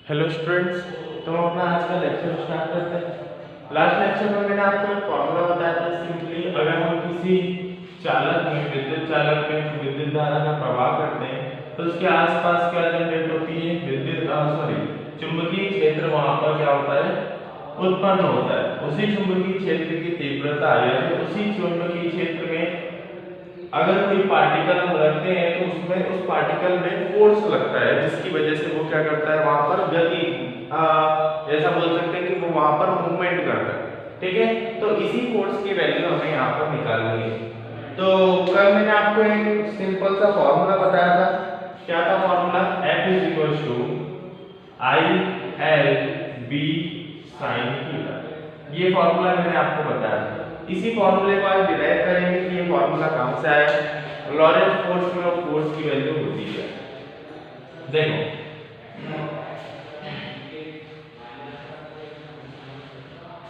Hello students. तो हम अपना आज का लेक्चर स्टार्ट करते हैं। लास्ट लेक्चर में मैंने आपको एक फॉर्मूला बताया था। सिंपली अगर हम किसी चालक में विद्युत चालक में विद्युत धारा का प्रवाह करते हैं तो उसके आसपास क्या जनरेट होती है, चुंबकीय क्षेत्र वहां पर क्या होता है, उत्पन्न होता है। उसी चुंबकीय क्षेत्र की तीव्रता या फिर उसी चुंबकीय क्षेत्र में अगर कोई पार्टिकल हम रखते हैं तो उसमें उस पार्टिकल में फोर्स लगता है, जिसकी वजह से वो क्या करता है, वहां पर गति ऐसा बोल सकते हैं कि वो वहां पर मूवमेंट करता है। ठीक है, तो इसी फोर्स की वैल्यू हमें यहाँ पर निकालनी है। तो कल मैंने आपको एक सिंपल सा फॉर्मूला बताया था। क्या था formula? F is equal to I L B sine theta. ये फॉर्मूला मैंने आपको बताया था। इसी फॉर्मूले को आज डिराइव करेंगे कि ये फॉर्मूला कहां से आया। लॉरेंट फोर्स में फोर्स की वैल्यू होती है, देखो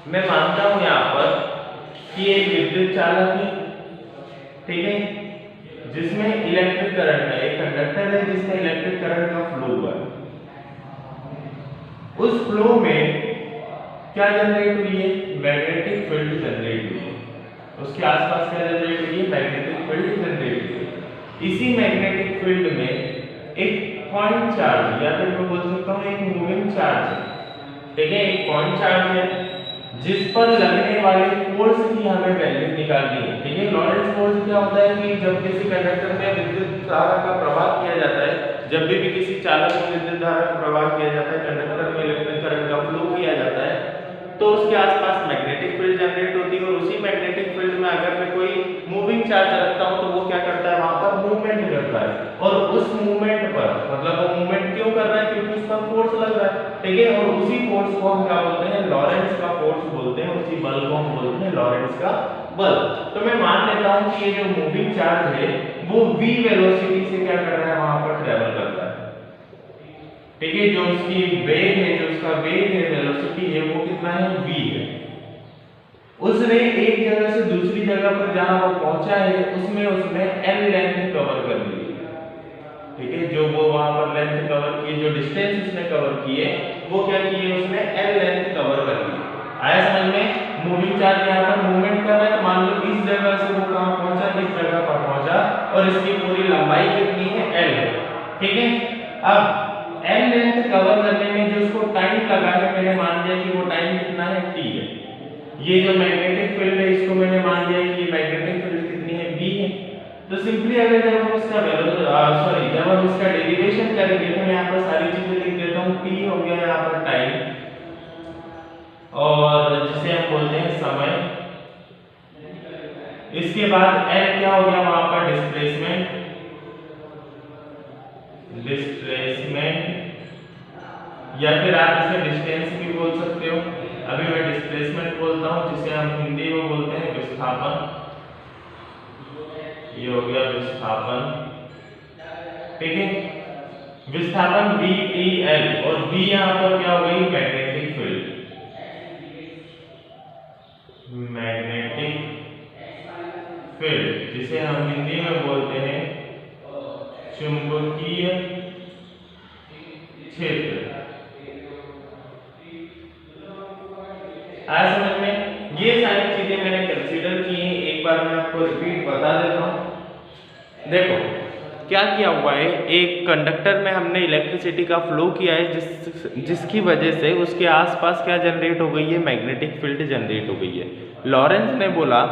मैं मानता हूं यहां पर कि एक विद्युत चालक है, ठीक है, जिसमें इलेक्ट्रिक करंट है, एक कंडक्टर है जिसमें इलेक्ट्रिक करंट का फ्लो हुआ है। उस फ्लो में क्या जनरेट हुई है? मैग्नेटिक फील्ड जनरेट हुई है। उसके आसपास क्या जनरेट हुई है? मैग्नेटिक फील्ड जनरेट हुई है। इसी मैग्नेटिक फील्ड में एक पॉइंट चार्ज या फिर मैं बोल सकता हूं एक मूविंग चार्ज है, ठीक है, एक पॉइंट चार्ज है जिस पर लगने वाले फोर्स की हमें वैल्यू निकालनी है। ठीक है, लॉरेंट्ज फोर्स क्या होता है कि जब किसी कंडक्टर में विद्युत धारा का प्रवाह किया जाता है, जब भी किसी चालक में विद्युत धारा का प्रवाह किया जाता है, कंडक्टर में इलेक्ट्रिक करंट का फ्लो किया जाता है, तो उसके आसपास मैग्नेटिक फील्ड जनरेट होती है। और उसी मैग्नेटिक फील्ड में अगर मैं कोई मूविंग चार्ज रखता हूं तो वो क्या करता है, वहां पर मूवमेंट करता है। और उस मूवमेंट पर मतलब वो मूवमेंट क्यों कर रहा है? क्योंकि उस पर फोर्स लग रहा है। ठीक है, और उसी फोर्स को हम क्या बोलते हैं? लॉरेंट्ज का फोर्स बोलते हैं। उसी बल को हम बोलते हैं लॉरेंट्ज का बल। तो मैं मान लेता हूं कि ये जो मूविंग चार्ज है वो v वेलोसिटी से क्या कर रहा है, वहां पर ट्रेवल कर रहा है। ठीक है, जो उसकी वेग है, जो उसका वेग है, वेलोसिटी है, वो कितना है? v है। उसने एक जगह से दूसरी जगह पर जहां वो पहुंचा है उसमें उसने l लेंथ कवर कर ली है। ठीक है, जो वो वहां पर लेंथ कवर की, जो डिस्टेंस उसने कवर की है वो क्या की है, उसने l लेंथ कवर कर ली। आया समझ में? मूविंग चार्ज यहां पर मूवमेंट कर रहा है, तो मान लो इस जगह से वो कहां पहुंचा, इस जगह पर पहुंचा, और इसकी पूरी लंबाई कितनी है? l है। ठीक है, अब l लेंथ कवर करने में जो उसको टाइम लगा है, मैंने मान लिया कि वो टाइम कितना है? t है। ये जो मैग्नेटिक फील्ड है इसको मैंने मान लिया कि ये मैग्नेटिक फील्ड कितनी है? v है। तो सिंपली अगर जब हम इसका जब हम इसका डेरिवेशन करेंगे तो मैं यहाँ पर सारी चीजें लिख देता हूँ। t हो गया यहाँ पर टाइम, और जिसे हम बोलते हैं समय। इसके बाद l क्या हो गया वहां पर? डिस्प्लेसमेंट। या फिर आप इसे डिस्टेंस भी बोल सकते हो। अभी मैं डिस्प्लेसमेंट बोलता हूँ, जिसे हम हिंदी में बोलते हैं विस्थापन। ये हो गया विस्थापन। ठीक है, विस्थापन v t l, और v यहां पर क्या हो गई? Magnetic field. मैग्नेटिक फील्ड जिसे हम हिंदी में बोलते हैं चुंबकीय क्षेत्र। आज समझ में? ये सारी चीजें मैंने कंसीडर की हैं। एक बार मैं आपको रिपीट बता देता हूं। देखो क्या किया हुआ है, एक कंडक्टर में हमने इलेक्ट्रिसिटी का फ्लो किया है, जिसकी वजह से उसके आसपास क्या जनरेट हो गई है? मैग्नेटिक फील्ड जनरेट हो गई है। लॉरेंट्ज ने बोला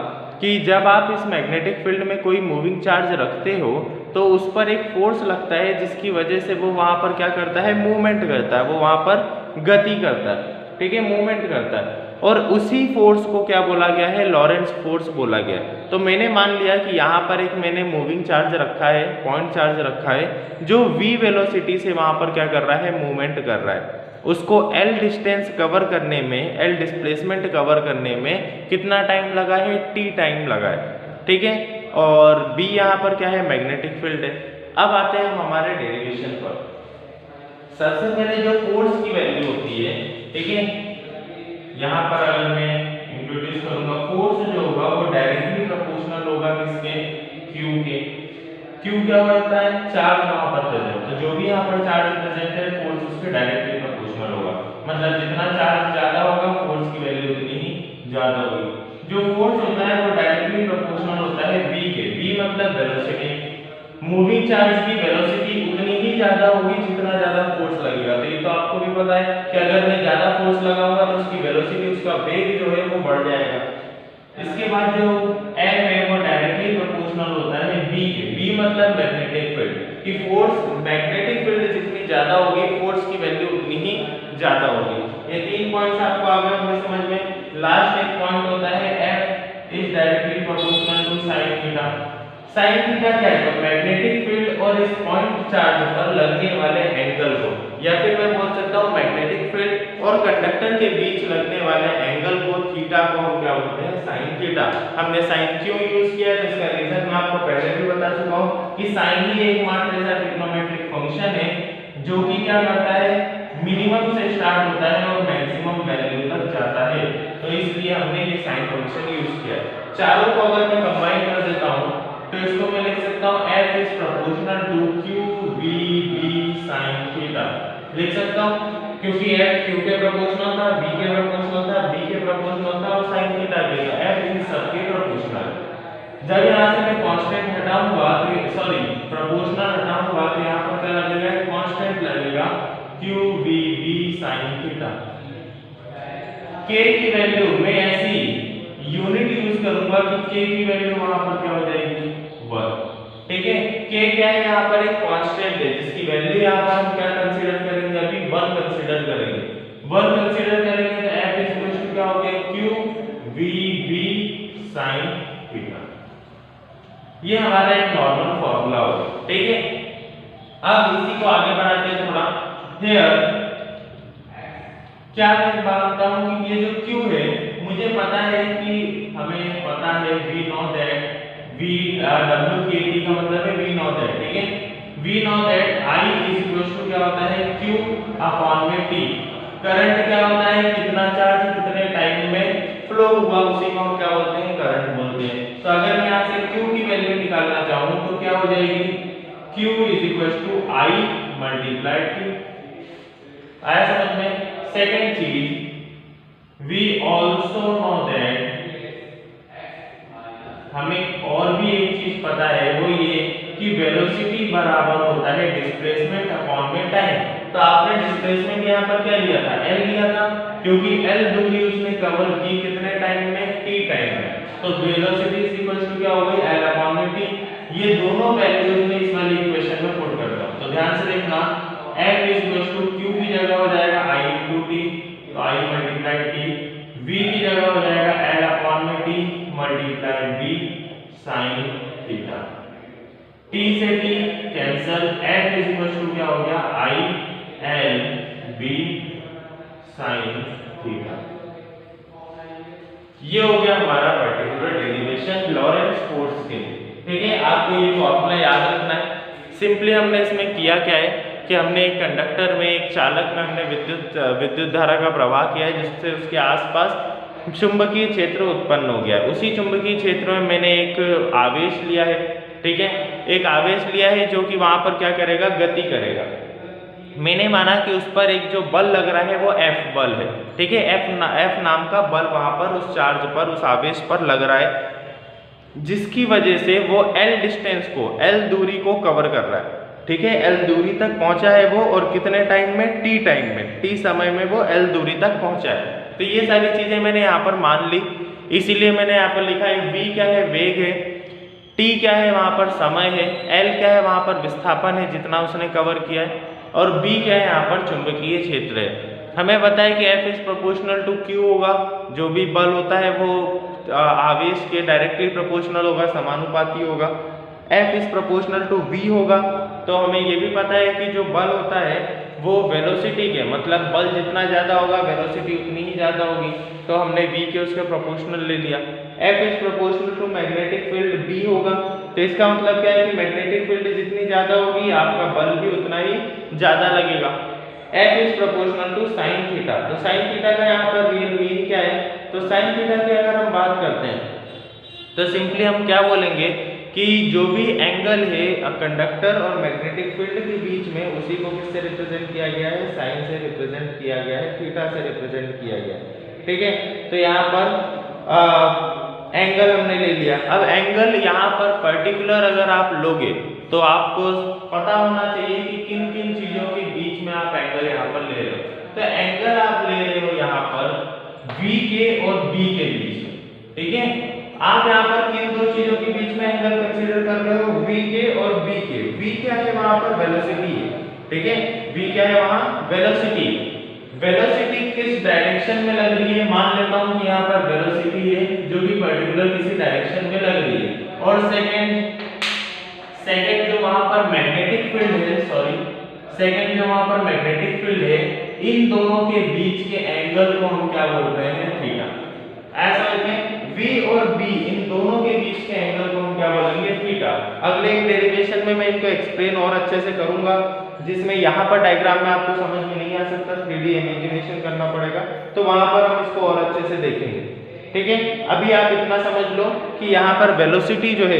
कि जब आप इस मैग्नेटिक फील्ड में कोई मूविंग चार्ज रखते हो तो उस पर एक फोर्स लगता है, जिसकी वजह से वो वहां पर क्या करता है? मूवमेंट करता है, वो वहां पर गति करता है। ठीक है, मूवमेंट करता है। और उसी फोर्स को क्या बोला गया है? लॉरेंट्ज फोर्स बोला गया। तो मैंने मान लिया कि यहाँ पर एक मैंने मूविंग चार्ज रखा है, पॉइंट चार्ज रखा है, जो v वेलोसिटी से वहां पर क्या कर रहा है? मूवमेंट कर रहा है। उसको l डिस्टेंस कवर करने में, l डिस्प्लेसमेंट कवर करने में कितना टाइम लगा है? t टाइम लगा है। ठीक है, और b यहाँ पर क्या है? मैग्नेटिक फील्ड है। अब आते हैं हम हमारे डेरिवेशन पर। सबसे पहले जो फोर्स की वैल्यू होती है, ठीक है, यहाँ पर अगर मैं इंट्रोड्यूस करूंगा, फोर्स जो होगा वो डायरेक्टली प्रोपोर्शनल होगा किसके? Q के। Q क्या होता है? चार्ज वहां पर प्रेजेंट, तो जो भी यहाँ पर चार्ज प्रेजेंट है फोर्स उसके डायरेक्टली प्रोपोर्शनल मतलब जितना चार्ज ज्यादा होगा फोर्स की वैल्यू उतनी ही ज्यादा होगी। जो फोर्स होता है वो डायरेक्टली प्रोपोर्शनल होता है v के। v मतलब वेलोसिटी। मूविंग चार्ज की वेलोसिटी उतनी ही ज्यादा होगी जितना ज्यादा फोर्स लगेगा। तो ये तो आपको भी पता है कि अगर मैं ज्यादा फोर्स लगाऊंगा तो उसकी वेलोसिटी, उसका वेग जो है वो बढ़ जाएगा। इसके बाद जो F है वो डायरेक्टली प्रोपोर्शनल होता है v के। v मतलब मैग्नेटिक फील्ड कि फोर्स, मैग्नेटिक फील्ड जितनी ज्यादा होगी फोर्स की वैल्यू उतनी ही ज्यादा होगी। ये 3 पॉइंट्स आपको आ गए होंगे समझ में। लास्ट एक पॉइंट होता है F is directly proportional to sin theta. sin theta क्या है? तो मैग्नेटिक फील्ड और इस पॉइंट चार्ज पर लगने वाले एंगल को, या फिर मैं बोल सकता हूं मैग्नेटिक फील्ड और कंडक्टर के बीच लगने वाले एंगल को, थीटा को हम क्या बोलते हैं? sin theta. हमने sin क्यों यूज किया है इसका रीजन मैं आपको पहले भी बता चुका हूं कि sin ही एकमात्र ऐसा ट्रिग्नोमेट्रिक फंक्शन है जो कि क्या करता है, मिनिमम से स्टार्ट होता है और मैक्सिमम वैल्यू तक जाता है। तो इसलिए हमने ये sin फंक्शन यूज किया है। चारों को अगर मैं कंबाइन कर देता हूं तो इसको मैं लिख सकता हूं f is proportional to q v b sin theta. लिख सकता हूं क्योंकि f q के प्रोपोर्शनल था, v के प्रोपोर्शनल था, b के प्रोपोर्शनल था और sin थीटा के था। f इन सबके प्रोपोर्शनल। जब यहां से मैं कांस्टेंट हटाऊंगा तो सॉरी प्रोपोर्शनल हटाऊंगा तो यहां पर क्या लगेगा? कांस्टेंट लगेगा q v b sin theta. k की वैल्यू मैं ऐसी यूनिट यूज करूंगा कि k की वैल्यू वहां पर क्या हो जाएगी? 1। ठीक है, k क्या है? यहां पर एक कांस्टेंट है जिसकी वैल्यू यहां पर हम क्या कंसीडर करेंगे? अभी 1 कंसीडर करेंगे। 1 कंसीडर करेंगे तो f इक्वल टू क्या हो गया? q v b sin theta. ये हमारा एक नॉर्मल फार्मूला होगा। ठीक है, अब इसी को आगे बढ़ाते हैं थोड़ा। हियर क्या मैं मानता हूं कि ये जो q है, मुझे पता है कि हमें पता है v know that v w k t का मतलब है v नो दैट। ठीक है, v know that I is equal to क्या होता है? q अपॉन में t। करंट क्या होता है? कितना चार्ज कितने टाइम में फ्लो हुआ उसी को हम क्या बोलते हैं? करंट बोलते हैं। तो अगर मैं यहां से q की वैल्यू निकालना चाहूं तो क्या हो जाएगी? q is equal to I multiply t। आया समझ में? सेकंड चीज, वी ऑल्सो नो दैट, हमें और भी एक चीज पता है वो ये कि वेलोसिटी बराबर होता है डिस्प्लेसमेंट अपॉन में टाइम। तो आपने डिस्प्लेसमेंट यहाँ पर क्या लिया था? L लिया था, क्योंकि L दूरी उसने कवर की कितने टाइम में? t टाइम में। तो वेलोसिटी इज इक्वल टू क्या हो गई? L अपॉन में t। ये दोनों वैल्यूज में इस वाली इक्वेशन में पुट करता हूं। तो ध्यान से देखना, F is equal to q की जगह हो जाएगा I into t, तो I मल्टीप्लाई t। v की जगह हो जाएगा L अपॉन में t multiply b sin theta. t से t cancel, F is equal to क्या हो गया? I L b sin theta. ये हो गया हमारा पर्टिकुलर डेरिवेशन लॉरेंस फोर्स के लिए। ठीक है, आपको ये फॉर्मूला याद रखना है। सिंपली हमने इसमें किया क्या है कि हमने एक कंडक्टर में, एक चालक में हमने विद्युत धारा का प्रवाह किया है जिससे उसके आसपास चुंबकीय क्षेत्र उत्पन्न हो गया है। उसी चुंबकीय क्षेत्र में मैंने एक आवेश लिया है। ठीक है, एक आवेश लिया है जो कि वहां पर क्या करेगा? गति करेगा। मैंने माना कि उस पर एक जो बल लग रहा है वो F बल है। ठीक है, F नाम का बल वहां पर उस चार्ज पर, उस आवेश पर लग रहा है, जिसकी वजह से वो L डिस्टेंस को, L दूरी को कवर कर रहा है। ठीक है, L दूरी तक पहुंचा है वो, और कितने टाइम में? t टाइम में, t समय में वो L दूरी तक पहुंचा है। तो ये सारी चीजें मैंने यहाँ पर मान ली, इसीलिए मैंने यहाँ पर लिखा है v क्या है? वेग है। t क्या है? वहां पर समय है। L क्या है? वहां पर विस्थापन है जितना उसने कवर किया है। और b क्या है? यहाँ पर चुंबकीय क्षेत्र है। हमें पता है कि F is proportional to Q होगा। जो भी बल होता है वो आवेश के डायरेक्टली प्रोपोर्शनल होगा, समानुपाती होगा। F is proportional to V होगा। तो हमें ये भी पता है कि जो बल होता है वो वेलोसिटी के, मतलब बल जितना ज्यादा होगा वेलोसिटी उतनी ही ज्यादा होगी। तो हमने V के उसके प्रोपोर्शनल ले लिया। F is proportional to magnetic field B होगा। तो इसका मतलब क्या है कि मैग्नेटिक फील्ड जितनी ज्यादा होगी आपका बल भी उतना ही ज्यादा लगेगा। F is proportional to sine theta. तो साइन थीटा का यहाँ पर रियल मीन क्या है? तो साइन थीटा की अगर हम बात करते हैं तो सिंपली हम क्या बोलेंगे कि जो भी एंगल है कंडक्टर और मैग्नेटिक फील्ड के बीच में, उसी को किससे रिप्रेजेंट किया गया है, साइन से रिप्रेजेंट किया गया है, थीटा से रिप्रेजेंट किया गया है। ठीक है, तो यहाँ पर एंगल हमने ले लिया। अब एंगल यहाँ पर पर्टिकुलर अगर आप लोगे तो आपको पता होना चाहिए कि किन किन चीजों के बीच में आप एंगल यहाँ पर ले रहे हो। तो एंगल आप ले रहे हो यहाँ पर V के और B के बीच में। ठीक है, आप यहाँ पर किन दो चीजों के बीच में एंगल कंसीडर कर रहे हो, V के और B के। V क्या है, वहां पर वेलोसिटी है। ठीक है, V क्या है वहां, वेलोसिटी। वेलोसिटी किस डायरेक्शन में लग रही है, मान लेता हूं यहाँ पर वेलोसिटी है जो कि पर्टिकुलर किसी डायरेक्शन में लग रही है। और सेकंड जो वहां पर मैग्नेटिक फील्ड है, सेकंड जो वहां पर मैग्नेटिक फील्ड है, इन दोनों के बीच के एंगल को हम क्या बोल रहे हैं, थीटा। ऐसा होता है V और B इन दोनों के बीच के एंगल को हम क्या बोलेंगे, थीटा। अगले एक डेरिवेशन में मैं इनको एक्सप्लेन और अच्छे से करूंगा, जिसमें यहाँ पर डायग्राम में आपको समझ में नहीं आ सकता, 3D इमेजिनेशन करना पड़ेगा, तो वहां पर हम इसको और अच्छे से देखेंगे। ठीक है, अभी आप इतना समझ लो कि यहाँ पर वेलोसिटी जो है,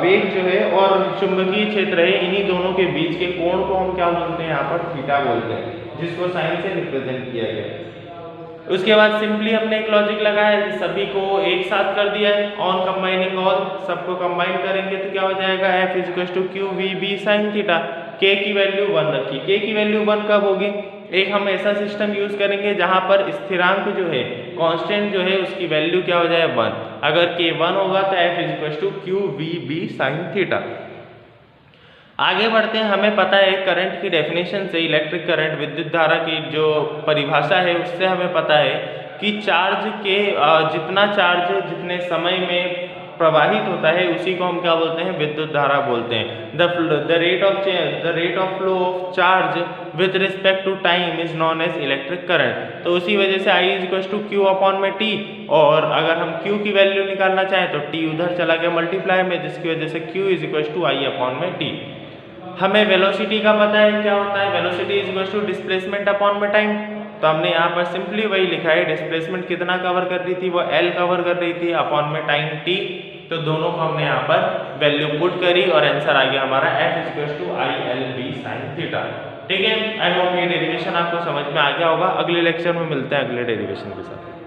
वेग जो है और चुंबकीय क्षेत्र है, इन्हीं दोनों के बीच के कोण को हम क्या बोलते हैं, यहाँ पर थीटा बोलते हैं, जिसको साइन से रिप्रेजेंट किया गया है। उसके बाद सिंपली हमने एक लॉजिक लगाया कि सभी को एक साथ कर दिया है, ऑन कंबाइनिंग ऑल, सबको कंबाइन करेंगे तो क्या हो जाएगा, F = QVB sin theta. K की वैल्यू 1 रखी, K की वैल्यू 1 कब होगी, एक हम ऐसा सिस्टम यूज करेंगे जहां पर स्थिरांक जो है, कांस्टेंट जो है, उसकी वैल्यू क्या हो जाए, 1। अगर K 1 होगा तो F = QVB sin थीटा। आगे बढ़ते हैं, हमें पता है करंट की डेफिनेशन से, इलेक्ट्रिक करंट विद्युत धारा की जो परिभाषा है उससे हमें पता है कि चार्ज के जितना चार्ज जितने समय में प्रवाहित होता है उसी को हम क्या बोलते हैं, विद्युत धारा बोलते हैं। The rate of flow of charge with respect to time is known as electric current. तो उसी वजह से I = Q/T, और अगर हम Q की वैल्यू निकालना चाहें तो T उधर चला गया मल्टीप्लाई में, जिसकी वजह से Q = I/T। हमें वेलोसिटी का पता है क्या होता है, वेलोसिटी = डिस्प्लेसमेंट अपॉन में टाइम। तो हमने यहाँ पर सिंपली वही लिखा है, डिस्प्लेसमेंट कितना कवर कर रही थी, वो L कवर कर रही थी, अपॉन में टाइम T। तो दोनों को हमने यहाँ पर वैल्यू पुट करी और आंसर आ गया हमारा F = ILB sin थीटा। ठीक है, आई होप ये डेरिवेशन आपको समझ में आ गया होगा। अगले लेक्चर में मिलते हैं अगले डेरिवेशन के साथ।